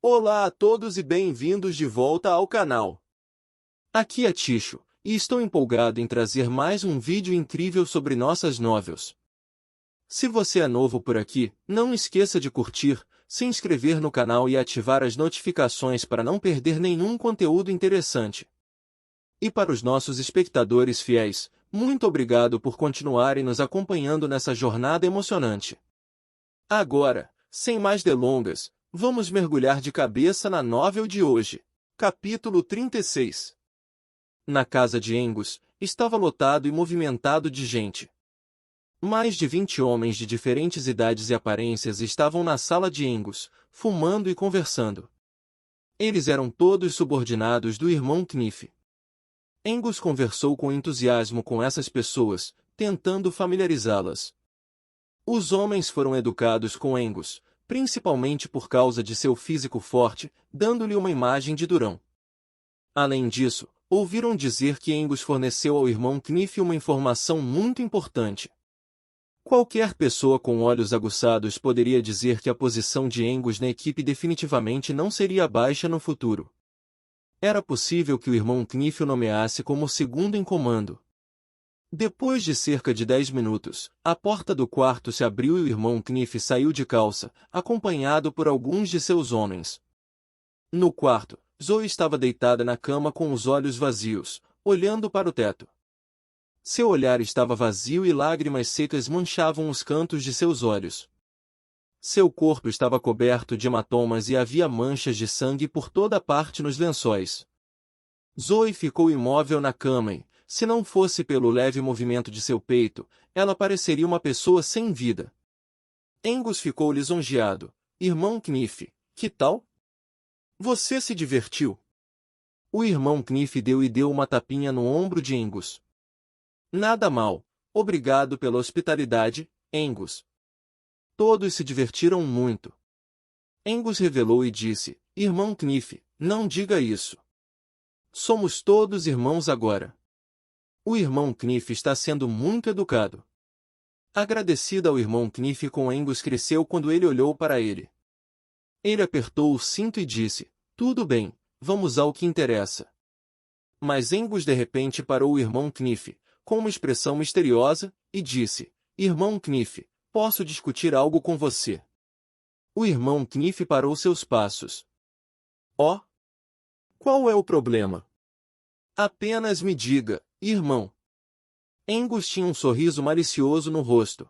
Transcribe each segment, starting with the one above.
Olá a todos e bem-vindos de volta ao canal. Aqui é Ticho, e estou empolgado em trazer mais um vídeo incrível sobre nossas novels. Se você é novo por aqui, não esqueça de curtir, se inscrever no canal e ativar as notificações para não perder nenhum conteúdo interessante. E para os nossos espectadores fiéis, muito obrigado por continuarem nos acompanhando nessa jornada emocionante. Agora, sem mais delongas, vamos mergulhar de cabeça na novel de hoje. Capítulo 36. Na casa de Angus, estava lotado e movimentado de gente. Mais de 20 homens de diferentes idades e aparências estavam na sala de Angus, fumando e conversando. Eles eram todos subordinados do irmão Knife. Angus conversou com entusiasmo com essas pessoas, tentando familiarizá-las. Os homens foram educados com Angus, principalmente por causa de seu físico forte, dando-lhe uma imagem de durão. Além disso, ouviram dizer que Angus forneceu ao irmão Knife uma informação muito importante. Qualquer pessoa com olhos aguçados poderia dizer que a posição de Angus na equipe definitivamente não seria baixa no futuro. Era possível que o irmão Knife o nomeasse como segundo em comando. Depois de cerca de 10 minutos, a porta do quarto se abriu e o irmão Knife saiu de calça, acompanhado por alguns de seus homens. No quarto, Zoe estava deitada na cama com os olhos vazios, olhando para o teto. Seu olhar estava vazio e lágrimas secas manchavam os cantos de seus olhos. Seu corpo estava coberto de hematomas e havia manchas de sangue por toda parte nos lençóis. Zoe ficou imóvel na cama e, se não fosse pelo leve movimento de seu peito, ela pareceria uma pessoa sem vida. Angus ficou lisonjeado. Irmão Knife, que tal? Você se divertiu? O irmão Knife deu uma tapinha no ombro de Angus. Nada mal. Obrigado pela hospitalidade, Angus. Todos se divertiram muito. Angus revelou e disse, Irmão Knife, não diga isso. Somos todos irmãos agora. O irmão Knife está sendo muito educado. Agradecida ao irmão Knife com Angus cresceu quando ele olhou para ele. Ele apertou o cinto e disse, tudo bem, vamos ao que interessa. Mas Angus de repente parou o irmão Knife, com uma expressão misteriosa, e disse, Irmão Knife, posso discutir algo com você? O irmão Knife parou seus passos. Oh? Qual é o problema? Apenas me diga, irmão. Angus tinha um sorriso malicioso no rosto.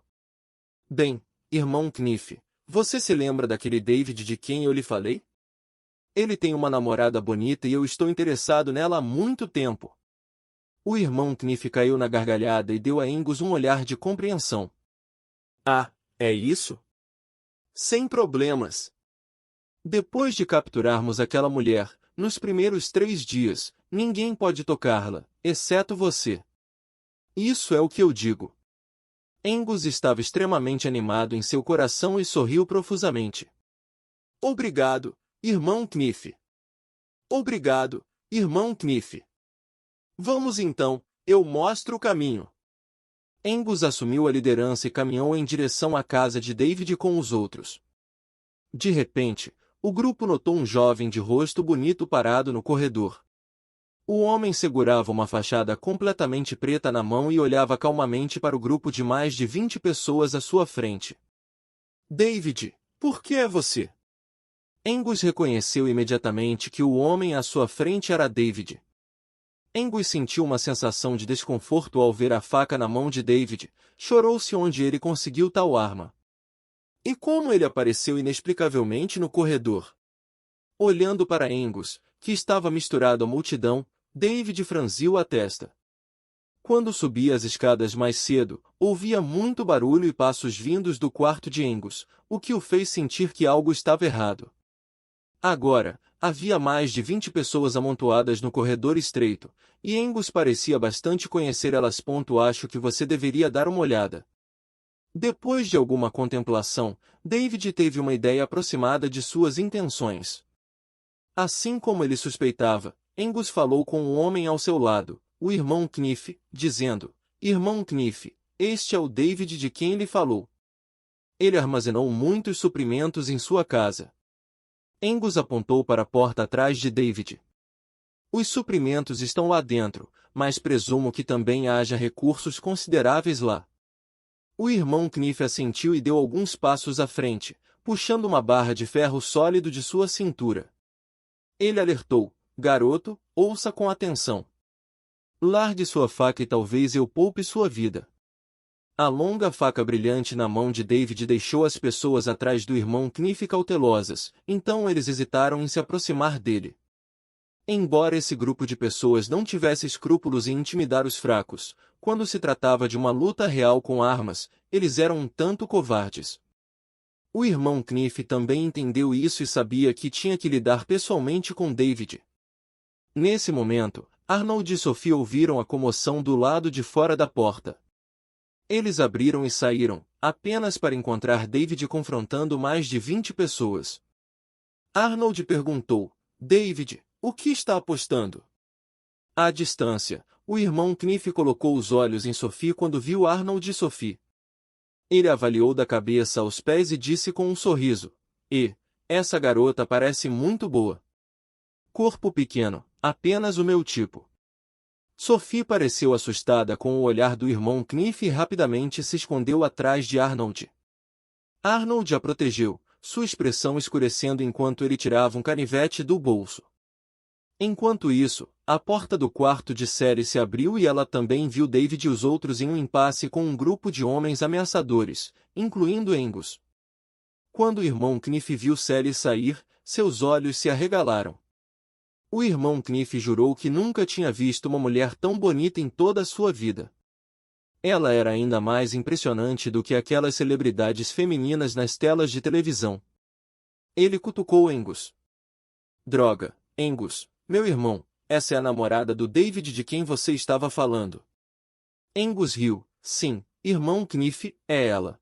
Bem, irmão Knife, você se lembra daquele David de quem eu lhe falei? Ele tem uma namorada bonita e eu estou interessado nela há muito tempo. O irmão Knife caiu na gargalhada e deu a Angus um olhar de compreensão. Ah, é isso? Sem problemas. Depois de capturarmos aquela mulher, nos primeiros 3 dias, ninguém pode tocá-la, exceto você. Isso é o que eu digo. Angus estava extremamente animado em seu coração e sorriu profusamente. Obrigado, irmão Knife. Obrigado, irmão Knife. Vamos então, eu mostro o caminho. Angus assumiu a liderança e caminhou em direção à casa de David com os outros. De repente, o grupo notou um jovem de rosto bonito parado no corredor. O homem segurava uma fachada completamente preta na mão e olhava calmamente para o grupo de mais de 20 pessoas à sua frente. David, por que é você? Angus reconheceu imediatamente que o homem à sua frente era David. Angus sentiu uma sensação de desconforto ao ver a faca na mão de David, chorou-se onde ele conseguiu tal arma. E como ele apareceu inexplicavelmente no corredor? Olhando para Angus, que estava misturado à multidão, David franziu a testa. Quando subia as escadas mais cedo, ouvia muito barulho e passos vindos do quarto de Angus, o que o fez sentir que algo estava errado. Agora, havia mais de 20 pessoas amontoadas no corredor estreito, e Angus parecia bastante conhecer elas. Acho que você deveria dar uma olhada. Depois de alguma contemplação, David teve uma ideia aproximada de suas intenções. Assim como ele suspeitava, Angus falou com o homem ao seu lado, o irmão Knife, dizendo, Irmão Knife, este é o David de quem lhe falou. Ele armazenou muitos suprimentos em sua casa. Angus apontou para a porta atrás de David. Os suprimentos estão lá dentro, mas presumo que também haja recursos consideráveis lá. O irmão Kniff assentiu e deu alguns passos à frente, puxando uma barra de ferro sólido de sua cintura. Ele alertou: garoto, ouça com atenção. Largue sua faca e talvez eu poupe sua vida. A longa faca brilhante na mão de David deixou as pessoas atrás do irmão Kniff cautelosas, então eles hesitaram em se aproximar dele. Embora esse grupo de pessoas não tivesse escrúpulos em intimidar os fracos, quando se tratava de uma luta real com armas, eles eram um tanto covardes. O irmão Kniff também entendeu isso e sabia que tinha que lidar pessoalmente com David. Nesse momento, Arnold e Sophie ouviram a comoção do lado de fora da porta. Eles abriram e saíram, apenas para encontrar David confrontando mais de 20 pessoas. Arnold perguntou: David, o que está apostando? À distância, o irmão Kniff colocou os olhos em Sophie quando viu Arnold e Sophie. Ele avaliou da cabeça aos pés e disse com um sorriso: essa garota parece muito boa. Corpo pequeno, apenas o meu tipo. Sophie pareceu assustada com o olhar do irmão Kniff e rapidamente se escondeu atrás de Arnold. Arnold a protegeu, sua expressão escurecendo enquanto ele tirava um canivete do bolso. Enquanto isso, a porta do quarto de Sally se abriu e ela também viu David e os outros em um impasse com um grupo de homens ameaçadores, incluindo Angus. Quando o irmão Kniff viu Sally sair, seus olhos se arregalaram. O irmão Kniff jurou que nunca tinha visto uma mulher tão bonita em toda a sua vida. Ela era ainda mais impressionante do que aquelas celebridades femininas nas telas de televisão. Ele cutucou Angus. Droga, Angus, meu irmão, essa é a namorada do David de quem você estava falando. Angus riu. Sim, irmão Kniff, é ela.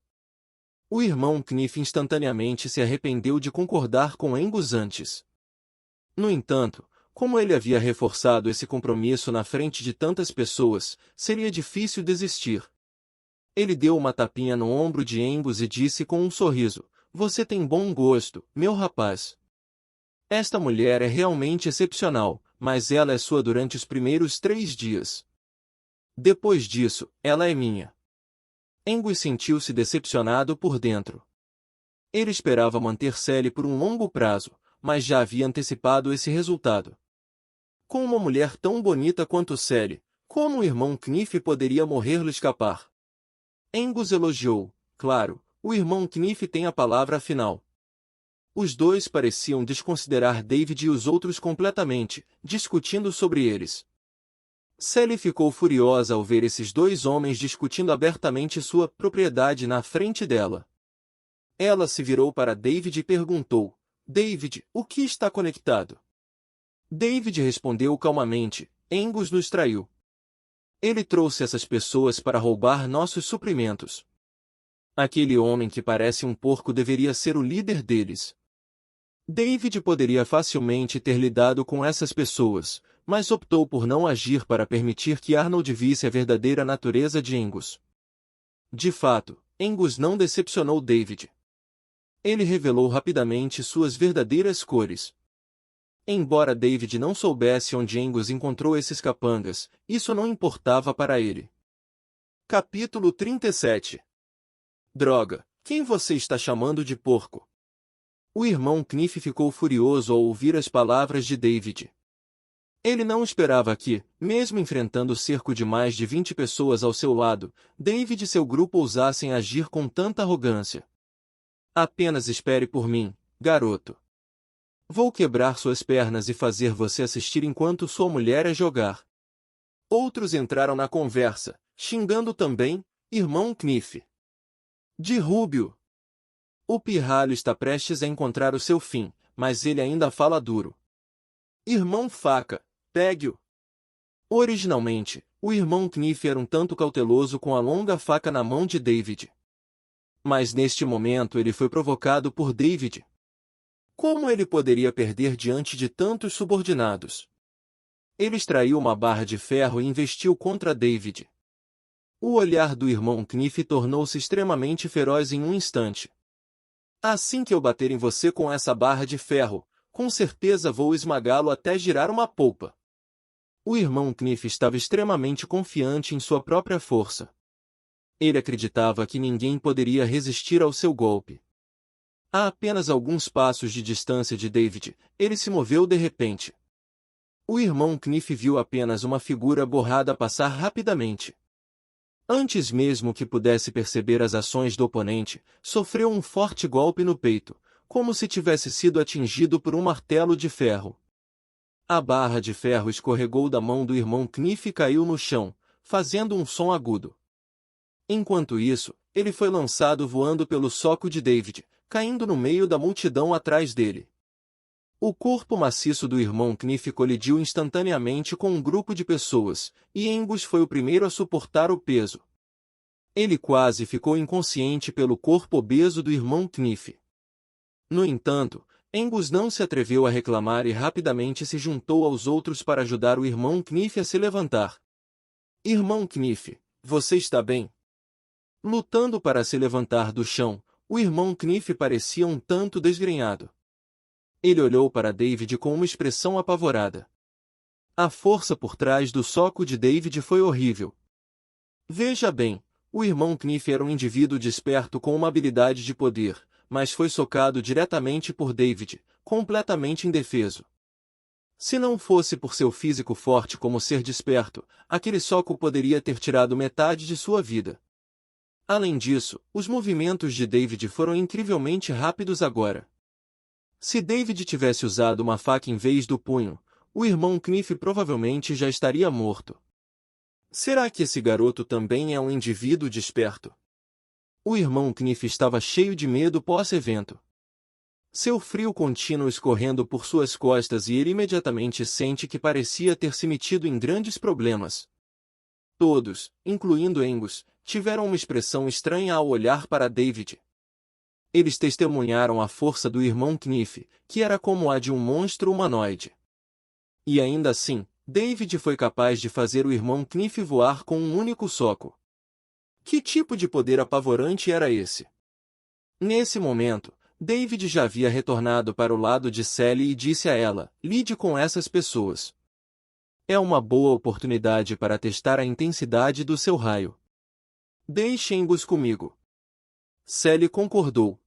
O irmão Kniff instantaneamente se arrependeu de concordar com Angus antes. No entanto, como ele havia reforçado esse compromisso na frente de tantas pessoas, seria difícil desistir. Ele deu uma tapinha no ombro de Angus e disse com um sorriso: Você tem bom gosto, meu rapaz. Esta mulher é realmente excepcional, mas ela é sua durante os primeiros 3 dias. Depois disso, ela é minha. Angus sentiu-se decepcionado por dentro. Ele esperava manter Sally por um longo prazo, mas já havia antecipado esse resultado. Com uma mulher tão bonita quanto Sally, como o irmão Kniff poderia morrer-lhe escapar? Angus elogiou: claro, o irmão Kniff tem a palavra final. Os dois pareciam desconsiderar David e os outros completamente, discutindo sobre eles. Sally ficou furiosa ao ver esses dois homens discutindo abertamente sua propriedade na frente dela. Ela se virou para David e perguntou: David, o que está conectado? David respondeu calmamente: Angus nos traiu. Ele trouxe essas pessoas para roubar nossos suprimentos. Aquele homem que parece um porco deveria ser o líder deles. David poderia facilmente ter lidado com essas pessoas, mas optou por não agir para permitir que Arnold visse a verdadeira natureza de Angus. De fato, Angus não decepcionou David. Ele revelou rapidamente suas verdadeiras cores. Embora David não soubesse onde Angus encontrou esses capangas, isso não importava para ele. Capítulo 37. Droga, quem você está chamando de porco? O irmão Kniff ficou furioso ao ouvir as palavras de David. Ele não esperava que, mesmo enfrentando o cerco de mais de 20 pessoas ao seu lado, David e seu grupo ousassem agir com tanta arrogância. Apenas espere por mim, garoto. Vou quebrar suas pernas e fazer você assistir enquanto sua mulher é jogar. Outros entraram na conversa, xingando também, irmão Kniff. Derrube-o. O pirralho está prestes a encontrar o seu fim, mas ele ainda fala duro. Irmão Faca, pegue-o. Originalmente, o irmão Kniff era um tanto cauteloso com a longa faca na mão de David. Mas neste momento ele foi provocado por David. Como ele poderia perder diante de tantos subordinados? Ele extraiu uma barra de ferro e investiu contra David. O olhar do irmão Kniff tornou-se extremamente feroz em um instante. Assim que eu bater em você com essa barra de ferro, Com certeza vou esmagá-lo até girar uma polpa. O irmão Kniff estava extremamente confiante em sua própria força. Ele acreditava que ninguém poderia resistir ao seu golpe. A apenas alguns passos de distância de David, ele se moveu de repente. O irmão Kniff viu apenas uma figura borrada passar rapidamente. Antes mesmo que pudesse perceber as ações do oponente, sofreu um forte golpe no peito, como se tivesse sido atingido por um martelo de ferro. A barra de ferro escorregou da mão do irmão Kniff e caiu no chão, fazendo um som agudo. Enquanto isso, ele foi lançado voando pelo soco de David, caindo no meio da multidão atrás dele. O corpo maciço do irmão Kniff colidiu instantaneamente com um grupo de pessoas, e Angus foi o primeiro a suportar o peso. Ele quase ficou inconsciente pelo corpo obeso do irmão Kniff. No entanto, Angus não se atreveu a reclamar e rapidamente se juntou aos outros para ajudar o irmão Kniff a se levantar. Irmão Kniff, você está bem? Lutando para se levantar do chão, o irmão Kniff parecia um tanto desgrenhado. Ele olhou para David com uma expressão apavorada. A força por trás do soco de David foi horrível. Veja bem, o irmão Kniff era um indivíduo desperto com uma habilidade de poder, mas foi socado diretamente por David, completamente indefeso. Se não fosse por seu físico forte como ser desperto, aquele soco poderia ter tirado metade de sua vida. Além disso, os movimentos de David foram incrivelmente rápidos agora. Se David tivesse usado uma faca em vez do punho, o irmão Kniff provavelmente já estaria morto. Será que esse garoto também é um indivíduo desperto? O irmão Kniff estava cheio de medo pós-evento. Seu frio contínuo escorrendo por suas costas e ele imediatamente sente que parecia ter se metido em grandes problemas. Todos, incluindo Angus, tiveram uma expressão estranha ao olhar para David. Eles testemunharam a força do irmão Kniff, que era como a de um monstro humanoide. E ainda assim, David foi capaz de fazer o irmão Kniff voar com um único soco. Que tipo de poder apavorante era esse? Nesse momento, David já havia retornado para o lado de Sally e disse a ela: lide com essas pessoas. É uma boa oportunidade para testar a intensidade do seu raio. Deixe Angus comigo. Sally concordou.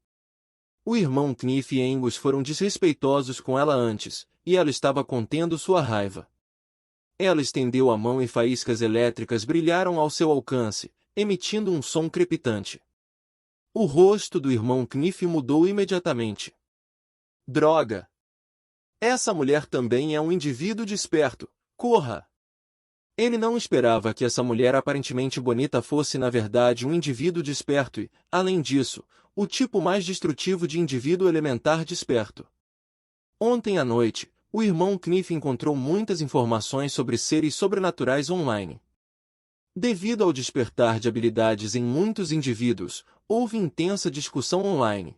O irmão Kniff e Angus foram desrespeitosos com ela antes, e ela estava contendo sua raiva. Ela estendeu a mão e faíscas elétricas brilharam ao seu alcance, emitindo um som crepitante. O rosto do irmão Kniff mudou imediatamente. Droga! Essa mulher também é um indivíduo desperto. Corra! Ele não esperava que essa mulher aparentemente bonita fosse na verdade um indivíduo desperto e, além disso, o tipo mais destrutivo de indivíduo elementar desperto. Ontem à noite, o irmão Kniff encontrou muitas informações sobre seres sobrenaturais online. Devido ao despertar de habilidades em muitos indivíduos, houve intensa discussão online.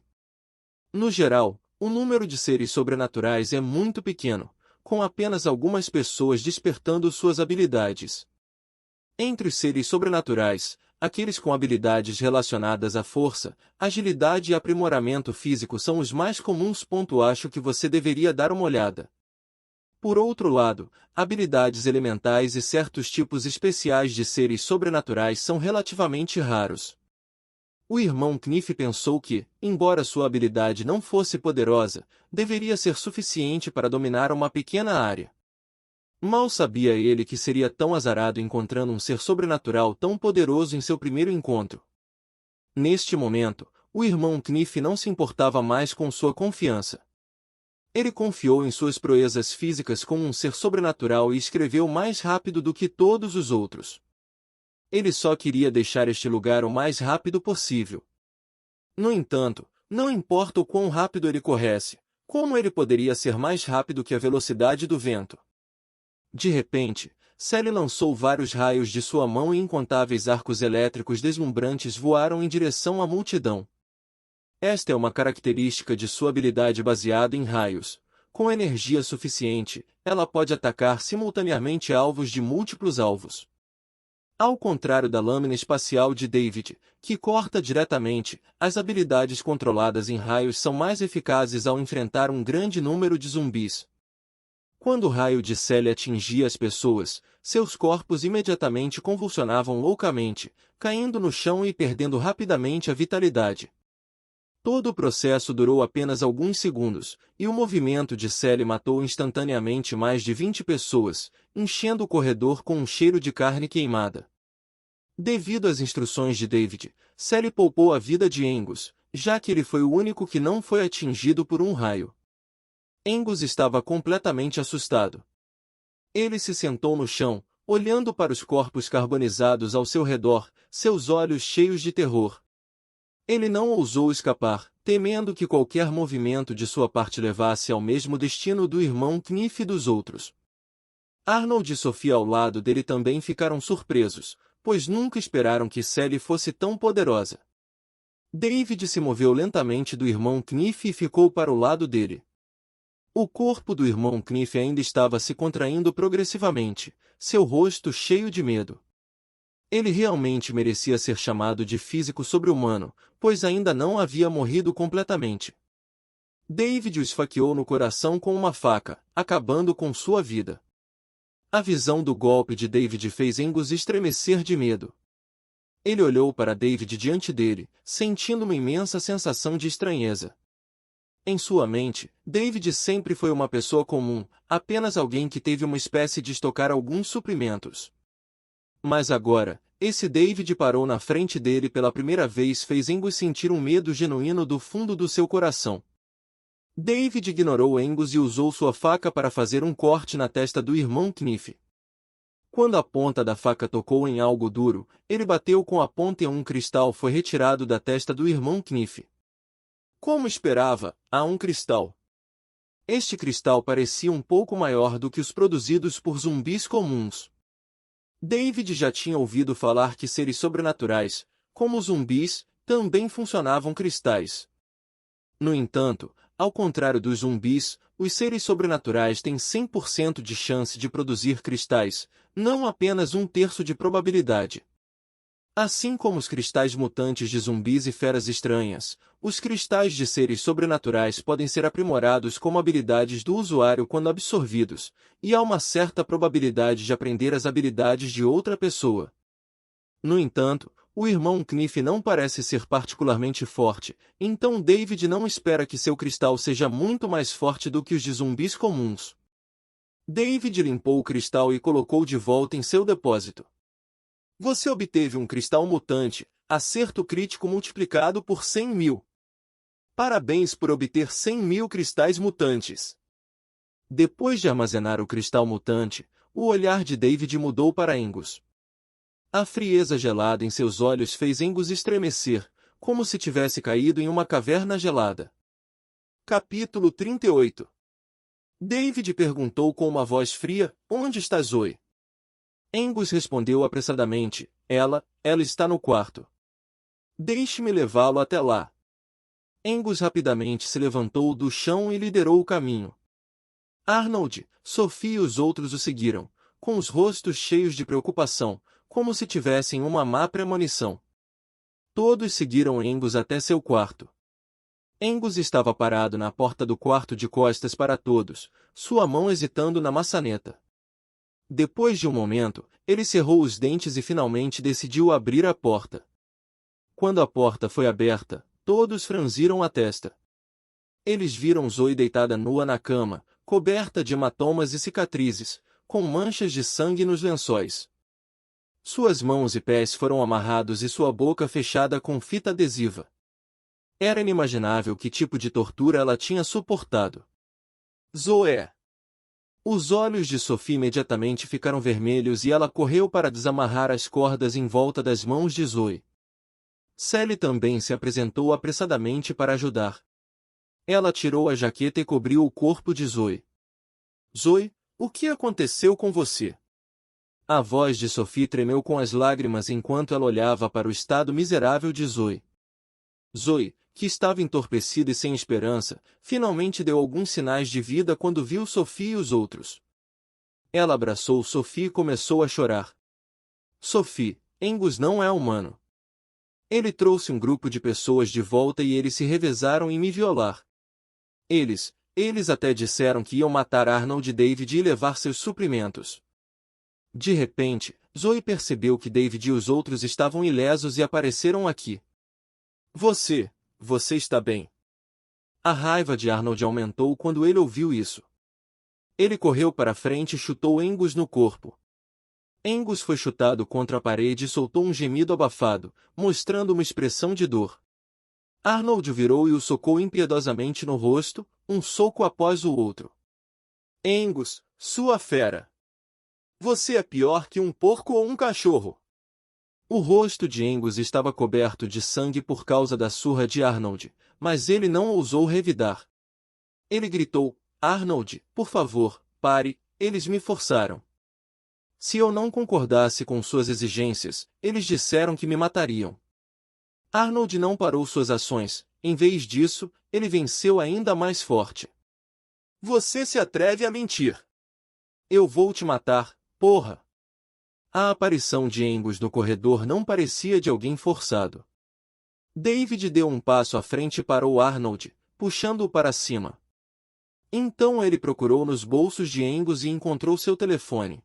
No geral, o número de seres sobrenaturais é muito pequeno, com apenas algumas pessoas despertando suas habilidades. Entre os seres sobrenaturais, aqueles com habilidades relacionadas à força, agilidade e aprimoramento físico são os mais comuns. Acho que você deveria dar uma olhada. Por outro lado, habilidades elementais e certos tipos especiais de seres sobrenaturais são relativamente raros. O irmão Kniff pensou que, embora sua habilidade não fosse poderosa, deveria ser suficiente para dominar uma pequena área. Mal sabia ele que seria tão azarado encontrando um ser sobrenatural tão poderoso em seu primeiro encontro. Neste momento, o irmão Kniff não se importava mais com sua confiança. Ele confiou em suas proezas físicas como um ser sobrenatural e escreveu mais rápido do que todos os outros. Ele só queria deixar este lugar o mais rápido possível. No entanto, não importa o quão rápido ele corresse, como ele poderia ser mais rápido que a velocidade do vento? De repente, Sally lançou vários raios de sua mão e incontáveis arcos elétricos deslumbrantes voaram em direção à multidão. Esta é uma característica de sua habilidade baseada em raios. Com energia suficiente, ela pode atacar simultaneamente alvos de múltiplos alvos. Ao contrário da lâmina espacial de David, que corta diretamente, as habilidades controladas em raios são mais eficazes ao enfrentar um grande número de zumbis. Quando o raio de Sally atingia as pessoas, seus corpos imediatamente convulsionavam loucamente, caindo no chão e perdendo rapidamente a vitalidade. Todo o processo durou apenas alguns segundos, e o movimento de Sally matou instantaneamente mais de 20 pessoas, enchendo o corredor com um cheiro de carne queimada. Devido às instruções de David, Sally poupou a vida de Angus, já que ele foi o único que não foi atingido por um raio. Angus estava completamente assustado. Ele se sentou no chão, olhando para os corpos carbonizados ao seu redor, seus olhos cheios de terror. Ele não ousou escapar, temendo que qualquer movimento de sua parte levasse ao mesmo destino do irmão Kniff e dos outros. Arnold e Sophie ao lado dele também ficaram surpresos, pois nunca esperaram que Sally fosse tão poderosa. David se moveu lentamente do irmão Kniff e ficou para o lado dele. O corpo do irmão Kniff ainda estava se contraindo progressivamente, seu rosto cheio de medo. Ele realmente merecia ser chamado de físico sobre-humano, pois ainda não havia morrido completamente. David o esfaqueou no coração com uma faca, acabando com sua vida. A visão do golpe de David fez Angus estremecer de medo. Ele olhou para David diante dele, sentindo uma imensa sensação de estranheza. Em sua mente, David sempre foi uma pessoa comum, apenas alguém que teve uma espécie de estocar alguns suprimentos. Mas agora, esse David parou na frente dele pela primeira vez fez Angus sentir um medo genuíno do fundo do seu coração. David ignorou Angus e usou sua faca para fazer um corte na testa do irmão Kniff. Quando a ponta da faca tocou em algo duro, ele bateu com a ponta e um cristal foi retirado da testa do irmão Kniff. Como esperava, há um cristal. Este cristal parecia um pouco maior do que os produzidos por zumbis comuns. David já tinha ouvido falar que seres sobrenaturais, como zumbis, também funcionavam cristais. No entanto, ao contrário dos zumbis, os seres sobrenaturais têm 100% de chance de produzir cristais, não apenas 1/3 de probabilidade. Assim como os cristais mutantes de zumbis e feras estranhas, os cristais de seres sobrenaturais podem ser aprimorados como habilidades do usuário quando absorvidos, e há uma certa probabilidade de aprender as habilidades de outra pessoa. No entanto, o irmão Kniff não parece ser particularmente forte, então David não espera que seu cristal seja muito mais forte do que os de zumbis comuns. David limpou o cristal e colocou de volta em seu depósito. Você obteve um cristal mutante, acerto crítico multiplicado por 100.000. Parabéns por obter 100.000 cristais mutantes. Depois de armazenar o cristal mutante, o olhar de David mudou para Angus. A frieza gelada em seus olhos fez Angus estremecer, como se tivesse caído em uma caverna gelada. Capítulo 38. David perguntou com uma voz fria, onde está Zoe? Angus respondeu apressadamente, ela está no quarto. Deixe-me levá-lo até lá. Angus rapidamente se levantou do chão e liderou o caminho. Arnold, Sophie e os outros o seguiram, com os rostos cheios de preocupação, como se tivessem uma má premonição. Todos seguiram Angus até seu quarto. Angus estava parado na porta do quarto de costas para todos, sua mão hesitando na maçaneta. Depois de um momento, ele cerrou os dentes e finalmente decidiu abrir a porta. Quando a porta foi aberta, todos franziram a testa. Eles viram Zoe deitada nua na cama, coberta de hematomas e cicatrizes, com manchas de sangue nos lençóis. Suas mãos e pés foram amarrados e sua boca fechada com fita adesiva. Era inimaginável que tipo de tortura ela tinha suportado. Zoe! Os olhos de Sophie imediatamente ficaram vermelhos e ela correu para desamarrar as cordas em volta das mãos de Zoe. Sally também se apresentou apressadamente para ajudar. Ela tirou a jaqueta e cobriu o corpo de Zoe. Zoe, o que aconteceu com você? A voz de Sophie tremeu com as lágrimas enquanto ela olhava para o estado miserável de Zoe. Zoe, que estava entorpecida e sem esperança, finalmente deu alguns sinais de vida quando viu Sophie e os outros. Ela abraçou Sophie e começou a chorar. Sophie, Angus não é humano. Ele trouxe um grupo de pessoas de volta e eles se revezaram em me violar. Eles até disseram que iam matar Arnold e David e levar seus suprimentos. De repente, Zoe percebeu que David e os outros estavam ilesos e apareceram aqui. Você está bem? A raiva de Arnold aumentou quando ele ouviu isso. Ele correu para frente e chutou Angus no corpo. Angus foi chutado contra a parede e soltou um gemido abafado, mostrando uma expressão de dor. Arnold virou e o socou impiedosamente no rosto, um soco após o outro. Angus, sua fera! Você é pior que um porco ou um cachorro! O rosto de Angus estava coberto de sangue por causa da surra de Arnold, mas ele não ousou revidar. Ele gritou, Arnold, por favor, pare, eles me forçaram. Se eu não concordasse com suas exigências, eles disseram que me matariam. Arnold não parou suas ações, em vez disso, ele venceu ainda mais forte. Você se atreve a mentir. Eu vou te matar, porra! A aparição de Angus no corredor não parecia de alguém forçado. David deu um passo à frente e parou Arnold, puxando-o para cima. Então ele procurou nos bolsos de Angus e encontrou seu telefone.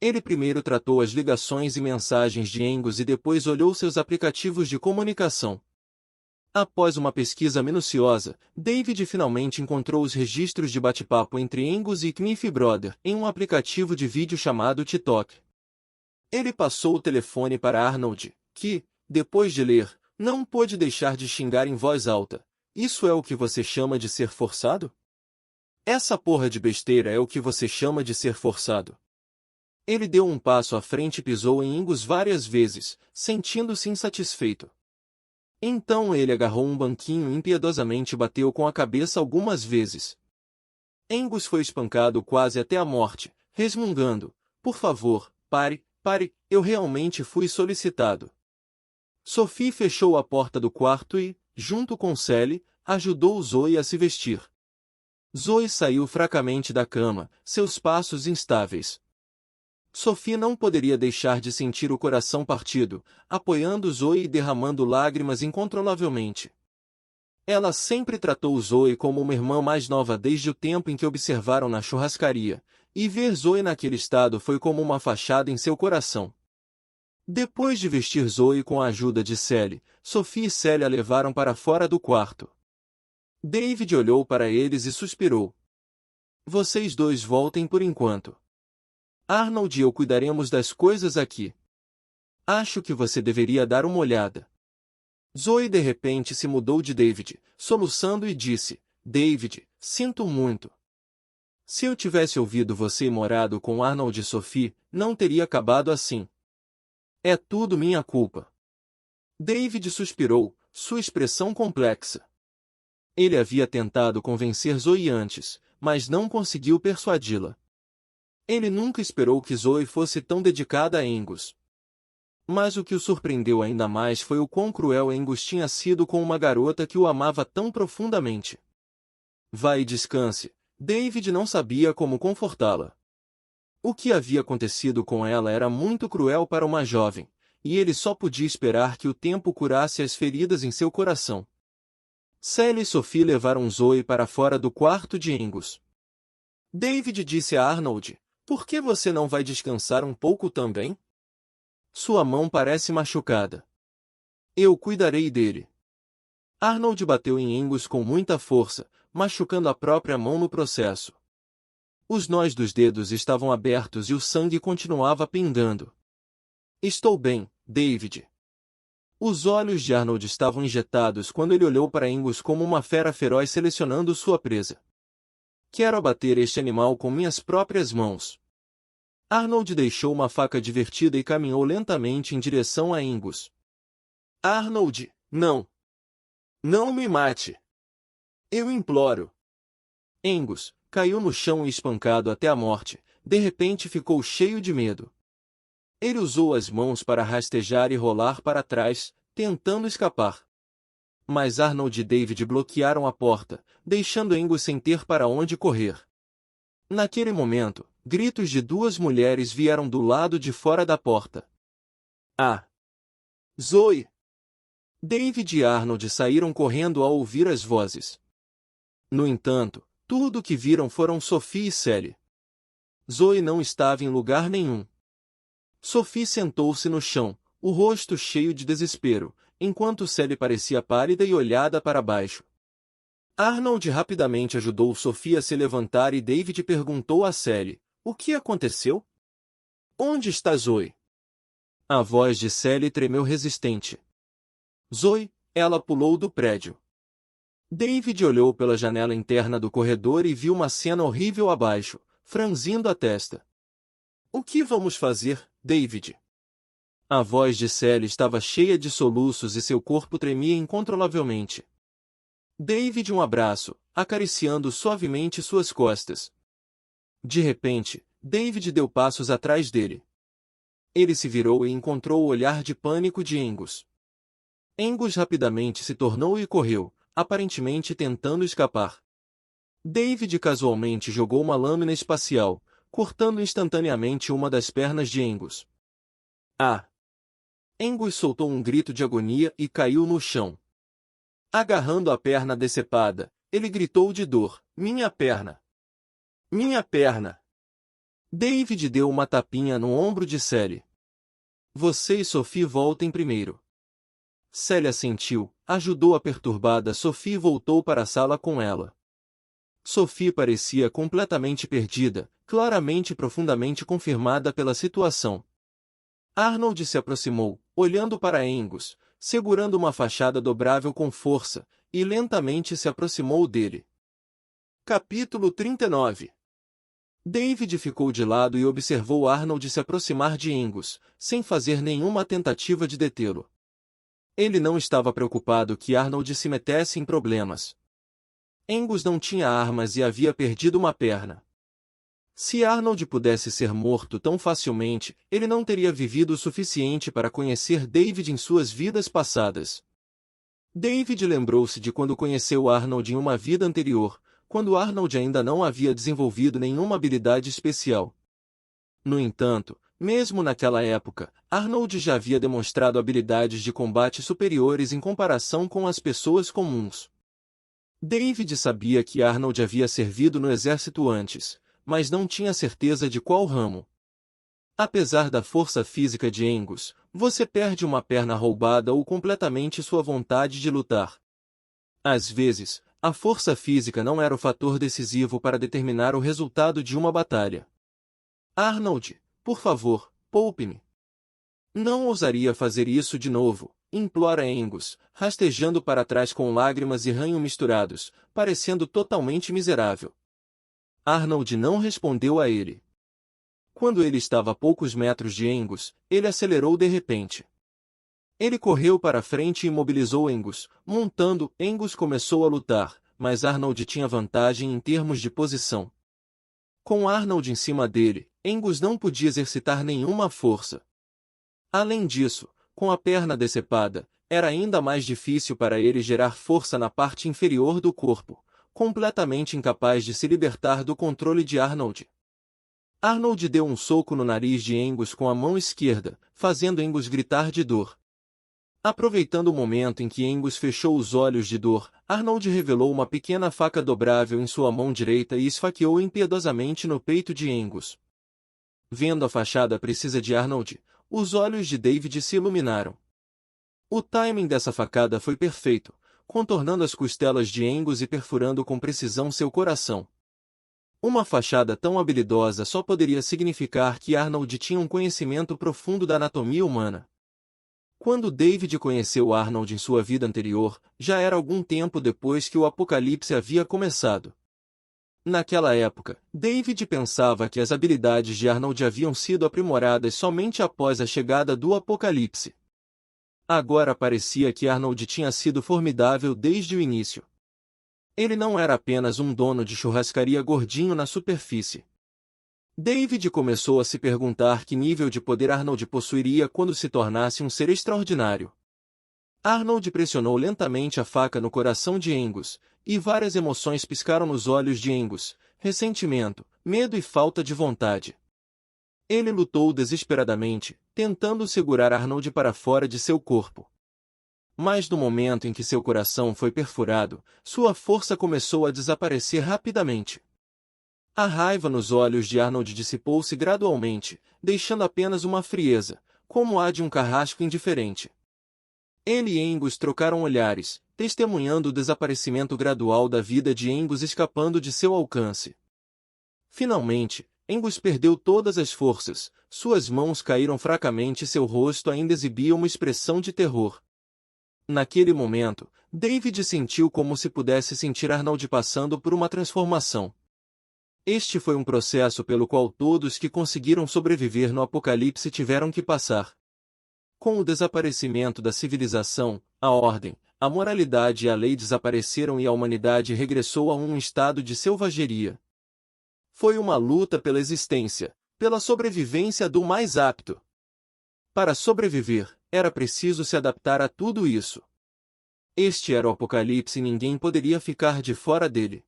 Ele primeiro tratou as ligações e mensagens de Angus e depois olhou seus aplicativos de comunicação. Após uma pesquisa minuciosa, David finalmente encontrou os registros de bate-papo entre Angus e Knife Brother em um aplicativo de vídeo chamado TikTok. Ele passou o telefone para Arnold, que, depois de ler, não pôde deixar de xingar em voz alta. Isso é o que você chama de ser forçado? Essa porra de besteira é o que você chama de ser forçado. Ele deu um passo à frente e pisou em Angus várias vezes, sentindo-se insatisfeito. Então ele agarrou um banquinho e impiedosamente bateu com a cabeça algumas vezes. Angus foi espancado quase até a morte, resmungando, por favor, pare, eu realmente fui solicitado. Sophie fechou a porta do quarto e, junto com Sally, ajudou Zoe a se vestir. Zoe saiu fracamente da cama, seus passos instáveis. Sophie não poderia deixar de sentir o coração partido, apoiando Zoe e derramando lágrimas incontrolavelmente. Ela sempre tratou Zoe como uma irmã mais nova desde o tempo em que observaram na churrascaria, e ver Zoe naquele estado foi como uma fachada em seu coração. Depois de vestir Zoe com a ajuda de Sally, Sophie e Sally a levaram para fora do quarto. David olhou para eles e suspirou. Vocês dois voltem por enquanto. Arnold e eu cuidaremos das coisas aqui. Acho que você deveria dar uma olhada. Zoe de repente se mudou de David, soluçando e disse, David, sinto muito. Se eu tivesse ouvido você e morado com Arnold e Sophie, não teria acabado assim. É tudo minha culpa. David suspirou, sua expressão complexa. Ele havia tentado convencer Zoe antes, mas não conseguiu persuadi-la. Ele nunca esperou que Zoe fosse tão dedicada a Angus. Mas o que o surpreendeu ainda mais foi o quão cruel Angus tinha sido com uma garota que o amava tão profundamente. Vá e descanse. David não sabia como confortá-la. O que havia acontecido com ela era muito cruel para uma jovem, e ele só podia esperar que o tempo curasse as feridas em seu coração. Sally e Sophie levaram Zoe para fora do quarto de Angus. David disse a Arnold, por que você não vai descansar um pouco também? Sua mão parece machucada. Eu cuidarei dele. Arnold bateu em Angus com muita força, machucando a própria mão no processo. Os nós dos dedos estavam abertos e o sangue continuava pingando. Estou bem, David. Os olhos de Arnold estavam injetados quando ele olhou para Angus como uma fera feroz selecionando sua presa. Quero abater este animal com minhas próprias mãos. Arnold deixou uma faca divertida e caminhou lentamente em direção a Angus. Arnold, não! Não me mate! Eu imploro! Angus caiu no chão e espancado até a morte, de repente ficou cheio de medo. Ele usou as mãos para rastejar e rolar para trás, tentando escapar. Mas Arnold e David bloquearam a porta, deixando Angus sem ter para onde correr. Naquele momento, gritos de duas mulheres vieram do lado de fora da porta. Ah! Zoe! David e Arnold saíram correndo ao ouvir as vozes. No entanto, tudo o que viram foram Sophie e Sally. Zoe não estava em lugar nenhum. Sophie sentou-se no chão, o rosto cheio de desespero, enquanto Sally parecia pálida e olhada para baixo. Arnold rapidamente ajudou Sophie a se levantar e David perguntou a Sally: "O que aconteceu? Onde está Zoe?" A voz de Sally tremeu resistente. "Zoe, ela pulou do prédio." David olhou pela janela interna do corredor e viu uma cena horrível abaixo, franzindo a testa. "O que vamos fazer, David?" A voz de Sally estava cheia de soluços e seu corpo tremia incontrolavelmente. David um abraço, acariciando suavemente suas costas. De repente, David deu passos atrás dele. Ele se virou e encontrou o olhar de pânico de Angus. Angus rapidamente se tornou e correu, aparentemente tentando escapar. David casualmente jogou uma lâmina espacial, cortando instantaneamente uma das pernas de Angus. Ah! Angus soltou um grito de agonia e caiu no chão. Agarrando a perna decepada, ele gritou de dor: "Minha perna! Minha perna!" David deu uma tapinha no ombro de Sally. "Você e Sophie voltem primeiro." Sally assentiu, ajudou a perturbada Sophie e voltou para a sala com ela. Sophie parecia completamente perdida, claramente e profundamente confirmada pela situação. Arnold se aproximou, olhando para Angus, segurando uma fachada dobrável com força, e lentamente se aproximou dele. Capítulo 39. David ficou de lado e observou Arnold se aproximar de Angus, sem fazer nenhuma tentativa de detê-lo. Ele não estava preocupado que Arnold se metesse em problemas. Angus não tinha armas e havia perdido uma perna. Se Arnold pudesse ser morto tão facilmente, ele não teria vivido o suficiente para conhecer David em suas vidas passadas. David lembrou-se de quando conheceu Arnold em uma vida anterior, quando Arnold ainda não havia desenvolvido nenhuma habilidade especial. No entanto, mesmo naquela época, Arnold já havia demonstrado habilidades de combate superiores em comparação com as pessoas comuns. David sabia que Arnold havia servido no exército antes, mas não tinha certeza de qual ramo. Apesar da força física de Angus, você perde uma perna roubada ou completamente sua vontade de lutar. Às vezes, a força física não era o fator decisivo para determinar o resultado de uma batalha. "Arnold, por favor, poupe-me." "Não ousaria fazer isso de novo", implora Angus, rastejando para trás com lágrimas e ranho misturados, parecendo totalmente miserável. Arnold não respondeu a ele. Quando ele estava a poucos metros de Angus, ele acelerou de repente. Ele correu para frente e imobilizou Angus. Montando, Angus começou a lutar, mas Arnold tinha vantagem em termos de posição. Com Arnold em cima dele, Angus não podia exercitar nenhuma força. Além disso, com a perna decepada, era ainda mais difícil para ele gerar força na parte inferior do corpo, completamente incapaz de se libertar do controle de Arnold. Arnold deu um soco no nariz de Angus com a mão esquerda, fazendo Angus gritar de dor. Aproveitando o momento em que Angus fechou os olhos de dor, Arnold revelou uma pequena faca dobrável em sua mão direita e esfaqueou impiedosamente no peito de Angus. Vendo a fachada precisa de Arnold, os olhos de David se iluminaram. O timing dessa facada foi perfeito, contornando as costelas de Angus e perfurando com precisão seu coração. Uma fachada tão habilidosa só poderia significar que Arnold tinha um conhecimento profundo da anatomia humana. Quando David conheceu Arnold em sua vida anterior, já era algum tempo depois que o apocalipse havia começado. Naquela época, David pensava que as habilidades de Arnold haviam sido aprimoradas somente após a chegada do apocalipse. Agora parecia que Arnold tinha sido formidável desde o início. Ele não era apenas um dono de churrascaria gordinho na superfície. David começou a se perguntar que nível de poder Arnold possuiria quando se tornasse um ser extraordinário. Arnold pressionou lentamente a faca no coração de Angus, e várias emoções piscaram nos olhos de Angus: ressentimento, medo e falta de vontade. Ele lutou desesperadamente, tentando segurar Arnold para fora de seu corpo. Mas no momento em que seu coração foi perfurado, sua força começou a desaparecer rapidamente. A raiva nos olhos de Arnold dissipou-se gradualmente, deixando apenas uma frieza, como a de um carrasco indiferente. Ele e Angus trocaram olhares, testemunhando o desaparecimento gradual da vida de Angus escapando de seu alcance. Finalmente, Angus perdeu todas as forças, suas mãos caíram fracamente e seu rosto ainda exibia uma expressão de terror. Naquele momento, David sentiu como se pudesse sentir Arnold passando por uma transformação. Este foi um processo pelo qual todos que conseguiram sobreviver no Apocalipse tiveram que passar. Com o desaparecimento da civilização, a ordem, a moralidade e a lei desapareceram e a humanidade regressou a um estado de selvageria. Foi uma luta pela existência, pela sobrevivência do mais apto. Para sobreviver, era preciso se adaptar a tudo isso. Este era o Apocalipse e ninguém poderia ficar de fora dele.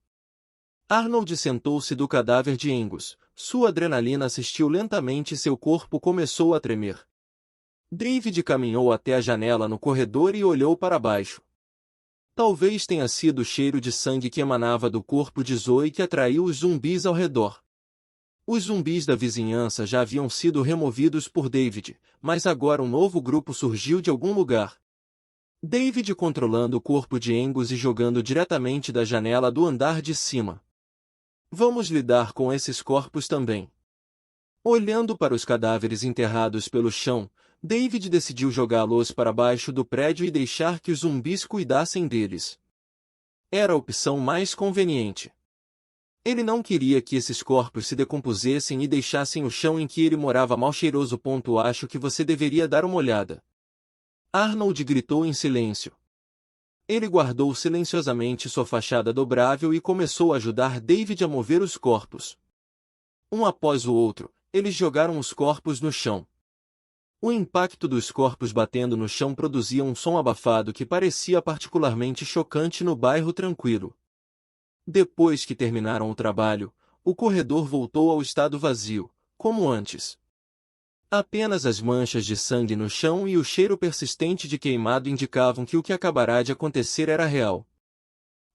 Arnold sentou-se do cadáver de Angus, sua adrenalina assistiu lentamente e seu corpo começou a tremer. David caminhou até a janela no corredor e olhou para baixo. Talvez tenha sido o cheiro de sangue que emanava do corpo de Zoe que atraiu os zumbis ao redor. Os zumbis da vizinhança já haviam sido removidos por David, mas agora um novo grupo surgiu de algum lugar. David controlando o corpo de Angus e jogando diretamente da janela do andar de cima. Vamos lidar com esses corpos também. Olhando para os cadáveres enterrados pelo chão, David decidiu jogá-los para baixo do prédio e deixar que os zumbis cuidassem deles. Era a opção mais conveniente. Ele não queria que esses corpos se decompusessem e deixassem o chão em que ele morava mal cheiroso. Acho que você deveria dar uma olhada. Arnold gritou em silêncio. Ele guardou silenciosamente sua fachada dobrável e começou a ajudar David a mover os corpos. Um após o outro, eles jogaram os corpos no chão. O impacto dos corpos batendo no chão produzia um som abafado que parecia particularmente chocante no bairro tranquilo. Depois que terminaram o trabalho, o corredor voltou ao estado vazio, como antes. Apenas as manchas de sangue no chão e o cheiro persistente de queimado indicavam que o que acabará de acontecer era real.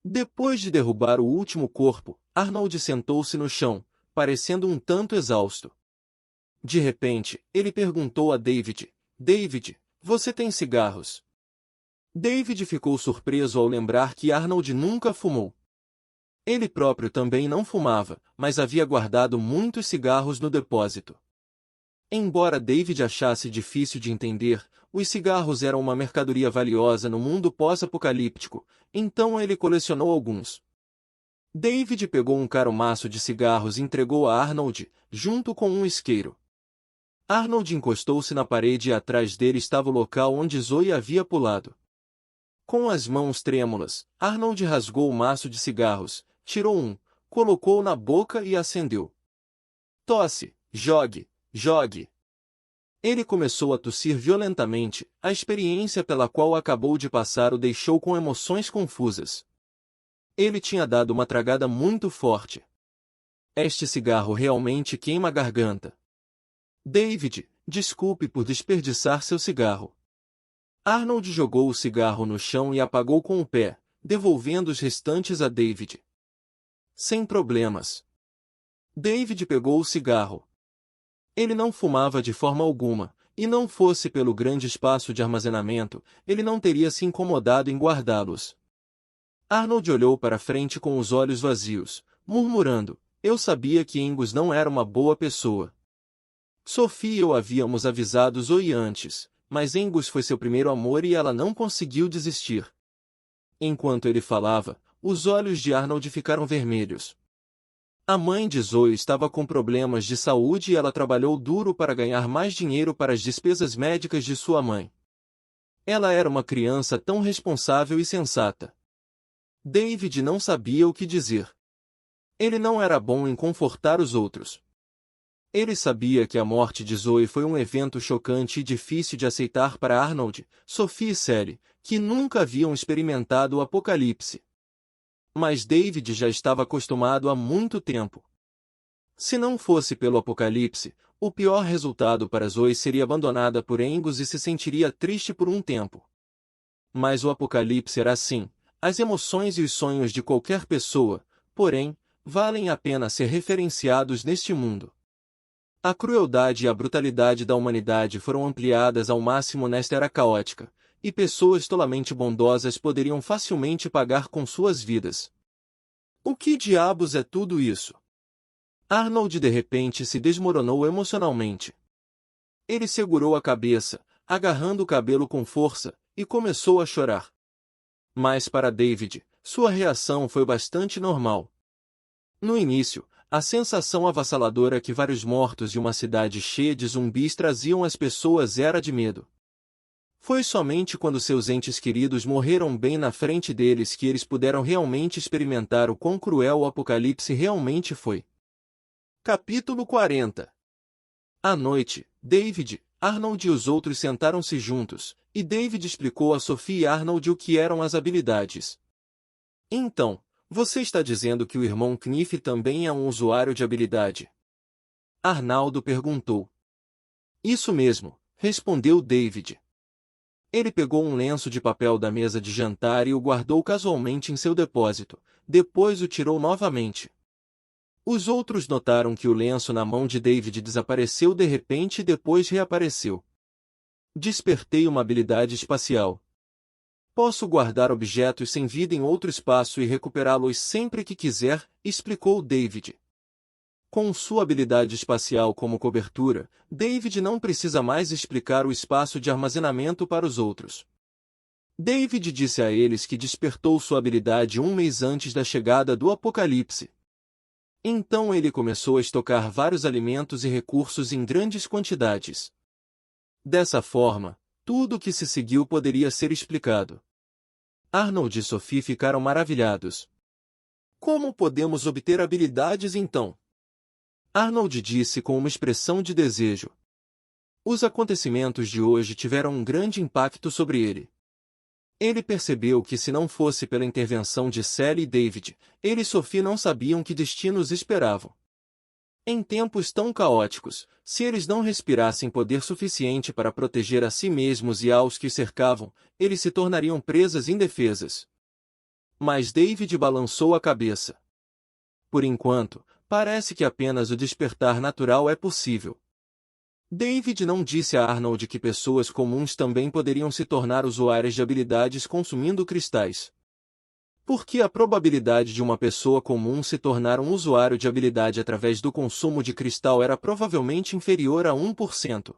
Depois de derrubar o último corpo, Arnold sentou-se no chão, parecendo um tanto exausto. De repente, ele perguntou a David: David, você tem cigarros? David ficou surpreso ao lembrar que Arnold nunca fumou. Ele próprio também não fumava, mas havia guardado muitos cigarros no depósito. Embora David achasse difícil de entender, os cigarros eram uma mercadoria valiosa no mundo pós-apocalíptico, então ele colecionou alguns. David pegou um caro maço de cigarros e entregou a Arnold, junto com um isqueiro. Arnold encostou-se na parede e atrás dele estava o local onde Zoe havia pulado. Com as mãos trêmulas, Arnold rasgou o maço de cigarros, tirou um, colocou-o na boca e acendeu. Tosse, jogue, jogue. Ele começou a tossir violentamente, a experiência pela qual acabou de passar o deixou com emoções confusas. Ele tinha dado uma tragada muito forte. Este cigarro realmente queima a garganta. David, desculpe por desperdiçar seu cigarro. Arnold jogou o cigarro no chão e apagou com o pé, devolvendo os restantes a David. Sem problemas. David pegou o cigarro. Ele não fumava de forma alguma, e não fosse pelo grande espaço de armazenamento, ele não teria se incomodado em guardá-los. Arnold olhou para frente com os olhos vazios, murmurando: eu sabia que Angus não era uma boa pessoa. Sophie e eu havíamos avisado Zoe antes, mas Angus foi seu primeiro amor e ela não conseguiu desistir. Enquanto ele falava, os olhos de Arnold ficaram vermelhos. A mãe de Zoe estava com problemas de saúde e ela trabalhou duro para ganhar mais dinheiro para as despesas médicas de sua mãe. Ela era uma criança tão responsável e sensata. David não sabia o que dizer. Ele não era bom em confortar os outros. Ele sabia que a morte de Zoe foi um evento chocante e difícil de aceitar para Arnold, Sophie e Sally, que nunca haviam experimentado o apocalipse. Mas David já estava acostumado há muito tempo. Se não fosse pelo Apocalipse, o pior resultado para Zoe seria abandonada por Angus e se sentiria triste por um tempo. Mas o Apocalipse era assim, as emoções e os sonhos de qualquer pessoa, porém, valem a pena ser referenciados neste mundo. A crueldade e a brutalidade da humanidade foram ampliadas ao máximo nesta era caótica, e pessoas tolamente bondosas poderiam facilmente pagar com suas vidas. O que diabos é tudo isso? Arnold de repente se desmoronou emocionalmente. Ele segurou a cabeça, agarrando o cabelo com força, e começou a chorar. Mas para David, sua reação foi bastante normal. No início, a sensação avassaladora que vários mortos de uma cidade cheia de zumbis traziam às pessoas era de medo. Foi somente quando seus entes queridos morreram bem na frente deles que eles puderam realmente experimentar o quão cruel o apocalipse realmente foi. Capítulo 40. À noite, David, Arnold e os outros sentaram-se juntos, e David explicou a Sophie e Arnold o que eram as habilidades. Então, você está dizendo que o irmão Knife também é um usuário de habilidade? Arnaldo perguntou. Isso mesmo, respondeu David. Ele pegou um lenço de papel da mesa de jantar e o guardou casualmente em seu depósito, depois o tirou novamente. Os outros notaram que o lenço na mão de David desapareceu de repente e depois reapareceu. Despertei uma habilidade espacial. Posso guardar objetos sem vida em outro espaço e recuperá-los sempre que quiser, explicou David. Com sua habilidade espacial como cobertura, David não precisa mais explicar o espaço de armazenamento para os outros. David disse a eles que despertou sua habilidade um mês antes da chegada do Apocalipse. Então ele começou a estocar vários alimentos e recursos em grandes quantidades. Dessa forma, tudo o que se seguiu poderia ser explicado. Arnold e Sophie ficaram maravilhados. Como podemos obter habilidades então? Arnold disse com uma expressão de desejo. Os acontecimentos de hoje tiveram um grande impacto sobre ele. Ele percebeu que se não fosse pela intervenção de Sally e David, ele e Sophie não sabiam que destinos esperavam. Em tempos tão caóticos, se eles não respirassem poder suficiente para proteger a si mesmos e aos que os cercavam, eles se tornariam presas indefesas. Mas David balançou a cabeça. Por enquanto, parece que apenas o despertar natural é possível. David não disse a Arnold que pessoas comuns também poderiam se tornar usuárias de habilidades consumindo cristais. Porque a probabilidade de uma pessoa comum se tornar um usuário de habilidade através do consumo de cristal era provavelmente inferior a 1%.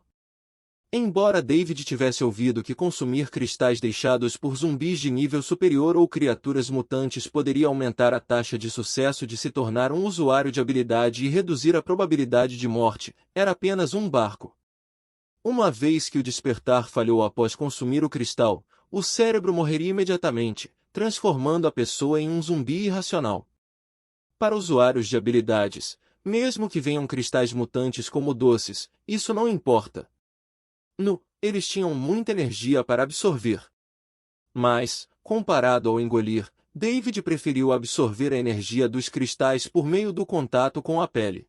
Embora David tivesse ouvido que consumir cristais deixados por zumbis de nível superior ou criaturas mutantes poderia aumentar a taxa de sucesso de se tornar um usuário de habilidade e reduzir a probabilidade de morte, era apenas um barco. Uma vez que o despertar falhou após consumir o cristal, o cérebro morreria imediatamente, transformando a pessoa em um zumbi irracional. Para usuários de habilidades, mesmo que venham cristais mutantes como doces, isso não importa. Eles tinham muita energia para absorver. Mas, comparado ao engolir, David preferiu absorver a energia dos cristais por meio do contato com a pele.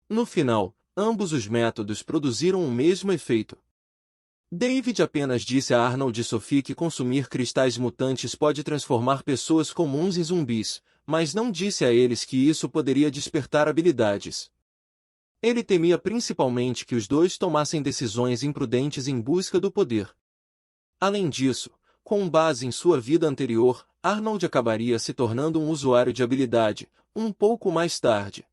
No final, ambos os métodos produziram o mesmo efeito. David apenas disse a Arnold e Sophie que consumir cristais mutantes pode transformar pessoas comuns em zumbis, mas não disse a eles que isso poderia despertar habilidades. Ele temia principalmente que os dois tomassem decisões imprudentes em busca do poder. Além disso, com base em sua vida anterior, Arnold acabaria se tornando um usuário de habilidade, um pouco mais tarde.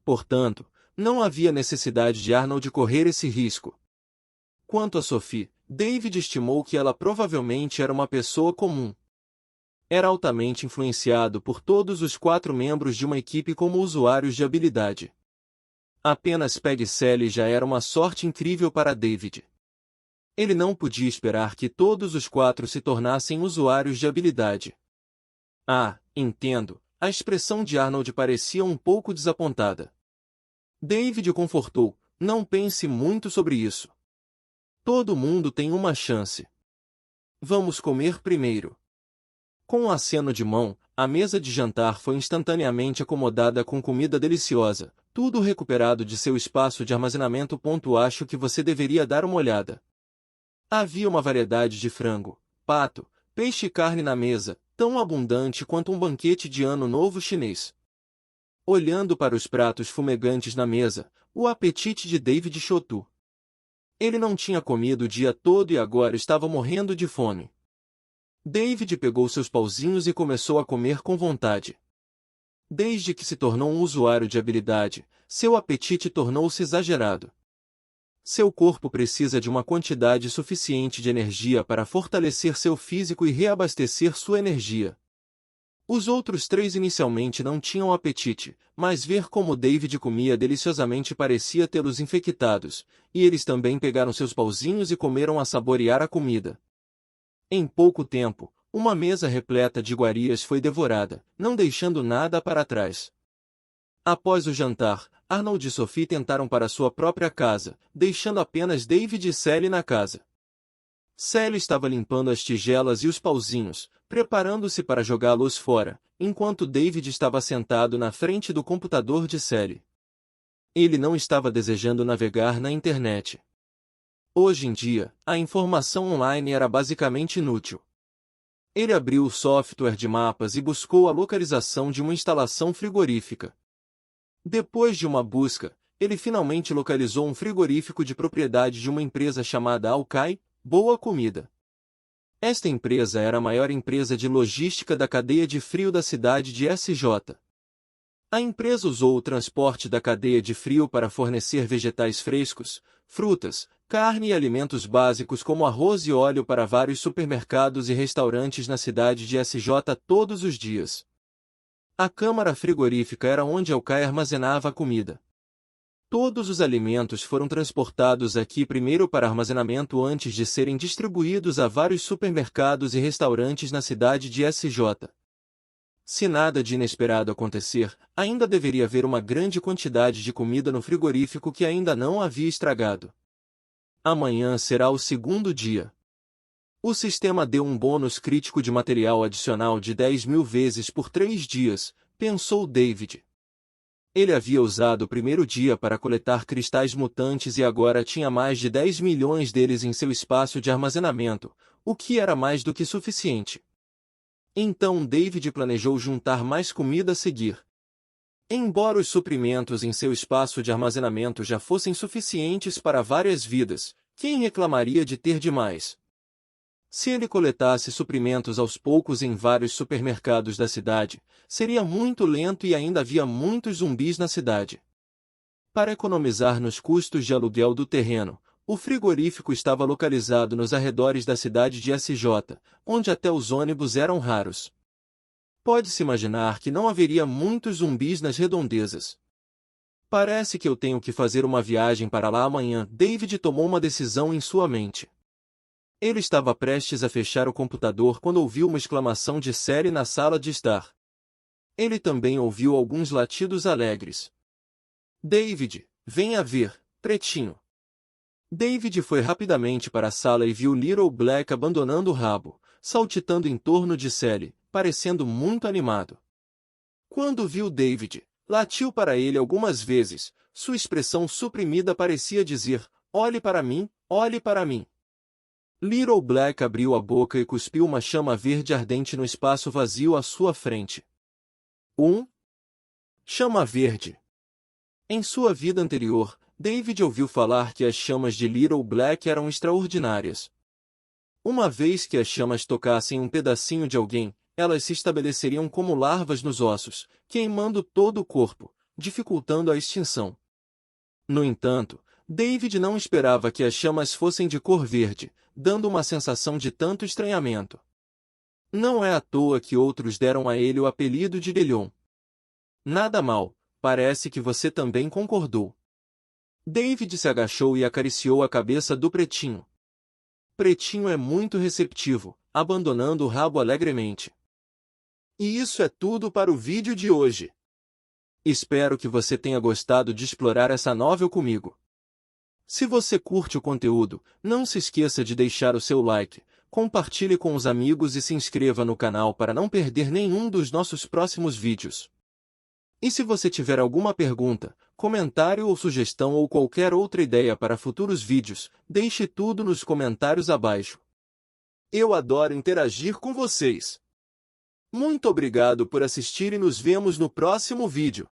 Portanto, não havia necessidade de Arnold correr esse risco. Quanto a Sophie, David estimou que ela provavelmente era uma pessoa comum. Era altamente influenciado por todos os 4 membros de uma equipe como usuários de habilidade. Apenas Peg e Sally já era uma sorte incrível para David. Ele não podia esperar que todos os 4 se tornassem usuários de habilidade. Ah, entendo, a expressão de Arnold parecia um pouco desapontada. David o confortou, não pense muito sobre isso. Todo mundo tem uma chance. Vamos comer primeiro. Com um aceno de mão, a mesa de jantar foi instantaneamente acomodada com comida deliciosa, tudo recuperado de seu espaço de armazenamento. Acho que você deveria dar uma olhada. Havia uma variedade de frango, pato, peixe e carne na mesa, tão abundante quanto um banquete de ano novo chinês. Olhando para os pratos fumegantes na mesa, o apetite de David chotou. Ele não tinha comido o dia todo e agora estava morrendo de fome. David pegou seus pauzinhos e começou a comer com vontade. Desde que se tornou um usuário de habilidade, seu apetite tornou-se exagerado. Seu corpo precisa de uma quantidade suficiente de energia para fortalecer seu físico e reabastecer sua energia. Os outros três inicialmente não tinham apetite, mas ver como David comia deliciosamente parecia tê-los infectados, e eles também pegaram seus pauzinhos e comeram a saborear a comida. Em pouco tempo, uma mesa repleta de iguarias foi devorada, não deixando nada para trás. Após o jantar, Arnold e Sophie tentaram para sua própria casa, deixando apenas David e Sally na casa. Sally estava limpando as tigelas e os pauzinhos, preparando-se para jogá-los fora, enquanto David estava sentado na frente do computador de Sally. Ele não estava desejando navegar na internet. Hoje em dia, a informação online era basicamente inútil. Ele abriu o software de mapas e buscou a localização de uma instalação frigorífica. Depois de uma busca, ele finalmente localizou um frigorífico de propriedade de uma empresa chamada Alcai, Boa Comida. Esta empresa era a maior empresa de logística da cadeia de frio da cidade de SJ. A empresa usou o transporte da cadeia de frio para fornecer vegetais frescos, frutas, carne e alimentos básicos como arroz e óleo para vários supermercados e restaurantes na cidade de SJ todos os dias. A câmara frigorífica era onde Alcai armazenava a comida. Todos os alimentos foram transportados aqui primeiro para armazenamento antes de serem distribuídos a vários supermercados e restaurantes na cidade de SJ. Se nada de inesperado acontecer, ainda deveria haver uma grande quantidade de comida no frigorífico que ainda não havia estragado. Amanhã será o segundo dia. O sistema deu um bônus crítico de material adicional de 10.000 vezes por 3 dias, pensou David. Ele havia usado o primeiro dia para coletar cristais mutantes e agora tinha mais de 10 milhões deles em seu espaço de armazenamento, o que era mais do que suficiente. Então David planejou juntar mais comida a seguir. Embora os suprimentos em seu espaço de armazenamento já fossem suficientes para várias vidas, quem reclamaria de ter demais? Se ele coletasse suprimentos aos poucos em vários supermercados da cidade, seria muito lento e ainda havia muitos zumbis na cidade. Para economizar nos custos de aluguel do terreno, o frigorífico estava localizado nos arredores da cidade de SJ, onde até os ônibus eram raros. Pode-se imaginar que não haveria muitos zumbis nas redondezas. Parece que eu tenho que fazer uma viagem para lá amanhã. David tomou uma decisão em sua mente. Ele estava prestes a fechar o computador quando ouviu uma exclamação de Sally na sala de estar. Ele também ouviu alguns latidos alegres. David, venha ver, pretinho. David foi rapidamente para a sala e viu Little Black abandonando o rabo, saltitando em torno de Sally, parecendo muito animado. Quando viu David, latiu para ele algumas vezes, sua expressão suprimida parecia dizer, olhe para mim, olhe para mim. Little Black abriu a boca e cuspiu uma chama verde ardente no espaço vazio à sua frente. Chama verde. Em sua vida anterior, David ouviu falar que as chamas de Little Black eram extraordinárias. Uma vez que as chamas tocassem um pedacinho de alguém, elas se estabeleceriam como larvas nos ossos, queimando todo o corpo, dificultando a extinção. No entanto, David não esperava que as chamas fossem de cor verde, dando uma sensação de tanto estranhamento. Não é à toa que outros deram a ele o apelido de Delhon. Nada mal, parece que você também concordou. David se agachou e acariciou a cabeça do pretinho. Pretinho é muito receptivo, abandonando o rabo alegremente. E isso é tudo para o vídeo de hoje. Espero que você tenha gostado de explorar essa novel comigo. Se você curte o conteúdo, não se esqueça de deixar o seu like, compartilhe com os amigos e se inscreva no canal para não perder nenhum dos nossos próximos vídeos. E se você tiver alguma pergunta, comentário ou sugestão ou qualquer outra ideia para futuros vídeos, deixe tudo nos comentários abaixo. Eu adoro interagir com vocês. Muito obrigado por assistir e nos vemos no próximo vídeo.